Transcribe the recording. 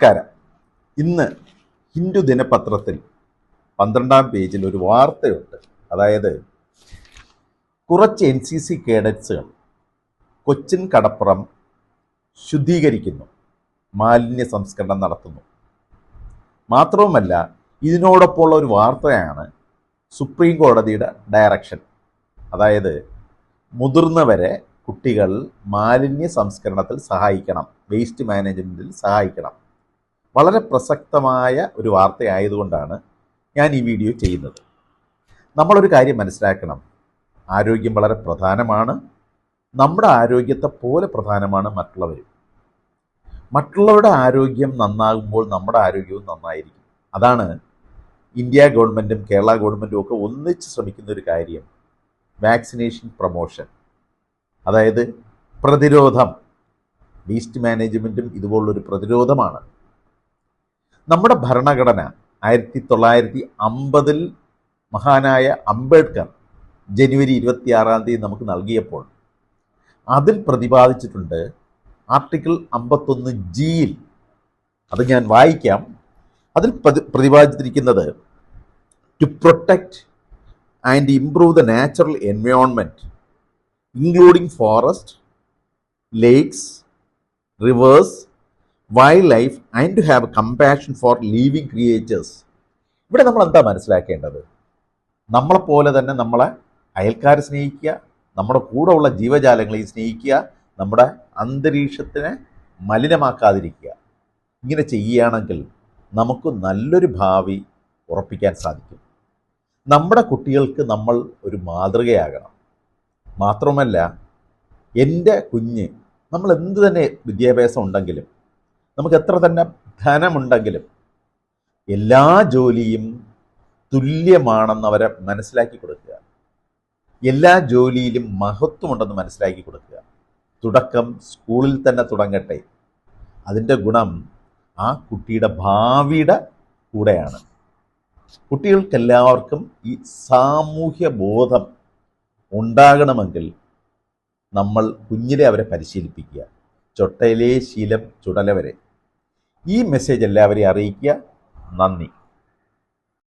നമസ്കാരം. ഇന്ന് ഹിന്ദു ദിനപത്രത്തിൽ 12-ാം പേജിൽ ഒരു വാർത്തയുണ്ട്. അതായത് കുറച്ച് NCC കേഡറ്റ്സുകൾ കൊച്ചിൻ കടപ്പുറം ശുദ്ധീകരിക്കുന്നു, മാലിന്യ സംസ്കരണം നടത്തുന്നു. മാത്രവുമല്ല, ഇതിനോടൊപ്പമുള്ള ഒരു വാർത്തയാണ് സുപ്രീം കോടതിയുടെ ഡയറക്ഷൻ. അതായത് മുതിർന്നവരെ കുട്ടികൾ മാലിന്യ സംസ്കരണത്തിൽ സഹായിക്കണം, വേസ്റ്റ് മാനേജ്മെൻറ്റിൽ സഹായിക്കണം. വളരെ പ്രസക്തമായ ഒരു വാർത്തയായതുകൊണ്ടാണ് ഞാൻ ഈ വീഡിയോ ചെയ്യുന്നത്. നമ്മളൊരു കാര്യം മനസ്സിലാക്കണം, ആരോഗ്യം വളരെ പ്രധാനമാണ്. നമ്മുടെ ആരോഗ്യത്തെ പോലെ പ്രധാനമാണ് മറ്റുള്ളവരും. മറ്റുള്ളവരുടെ ആരോഗ്യം നന്നാകുമ്പോൾ നമ്മുടെ ആരോഗ്യവും നന്നായിരിക്കും. അതാണ് ഇന്ത്യ ഗവൺമെൻറ്റും കേരള ഗവൺമെൻറ്റും ഒക്കെ ഒന്നിച്ച് ശ്രമിക്കുന്ന ഒരു കാര്യം, വാക്സിനേഷൻ പ്രൊമോഷൻ. അതായത് പ്രതിരോധം. വേസ്റ്റ് മാനേജ്മെൻറ്റും ഇതുപോലുള്ളൊരു പ്രതിരോധമാണ്. നമ്മുടെ ഭരണഘടന 1950 മഹാനായ അംബേദ്കർ ജനുവരി 26-ാം തീയതി നമുക്ക് നൽകിയപ്പോൾ അതിൽ പ്രതിപാദിച്ചിട്ടുണ്ട്, ആർട്ടിക്കിൾ 51G-യിൽ, അത് ഞാൻ വായിക്കാം. അതിൽ പ്രതിപാദിച്ചിരിക്കുന്നത്, to protect and improve the natural environment including forest, lakes, rivers, wildlife and to have compassion for living creatures. ഇവിടെ നമ്മൾ എന്താ മനസ്സിലാക്കേണ്ടത്? നമ്മളെപ്പോലെ തന്നെ നമ്മളെ അയൽക്കാരെ സ്നേഹിക്കുക, നമ്മുടെ കൂടെ ഉള്ള ജീവജാലങ്ങളെയും സ്നേഹിക്കുക, നമ്മുടെ അന്തരീക്ഷത്തിനെ മലിനമാക്കാതിരിക്കുക. ഇങ്ങനെ ചെയ്യുകയാണെങ്കിൽ നമുക്ക് നല്ലൊരു ഭാവി ഉറപ്പിക്കാൻ സാധിക്കും. നമ്മുടെ കുട്ടികൾക്ക് നമ്മൾ ഒരു മാതൃകയാകണം. മാത്രമല്ല, എൻ്റെ കുഞ്ഞ്, നമ്മൾ എന്ത് തന്നെ വിദ്യാഭ്യാസം ഉണ്ടെങ്കിലും, നമുക്ക് എത്ര തന്നെ ധനമുണ്ടെങ്കിലും, എല്ലാ ജോലിയും തുല്യമാണെന്ന് അവരെ മനസ്സിലാക്കി കൊടുക്കുക. എല്ലാ ജോലിയിലും മഹത്വമുണ്ടെന്ന് മനസ്സിലാക്കി കൊടുക്കുക. തുടക്കം സ്കൂളിൽ തന്നെ തുടങ്ങട്ടെ. അതിൻ്റെ ഗുണം ആ കുട്ടിയുടെ ഭാവിയുടെ കൂടെയാണ്. കുട്ടികൾക്കെല്ലാവർക്കും ഈ സാമൂഹ്യ ബോധം ഉണ്ടാകണമെങ്കിൽ നമ്മൾ കുഞ്ഞിലെ അവരെ പരിശീലിപ്പിക്കുക. ചൊട്ടയിലെ ശീലം ചുടല വരെ. ഈ മെസ്സേജ് എല്ലാവരെയും അറിയിക്കുക. നന്ദി.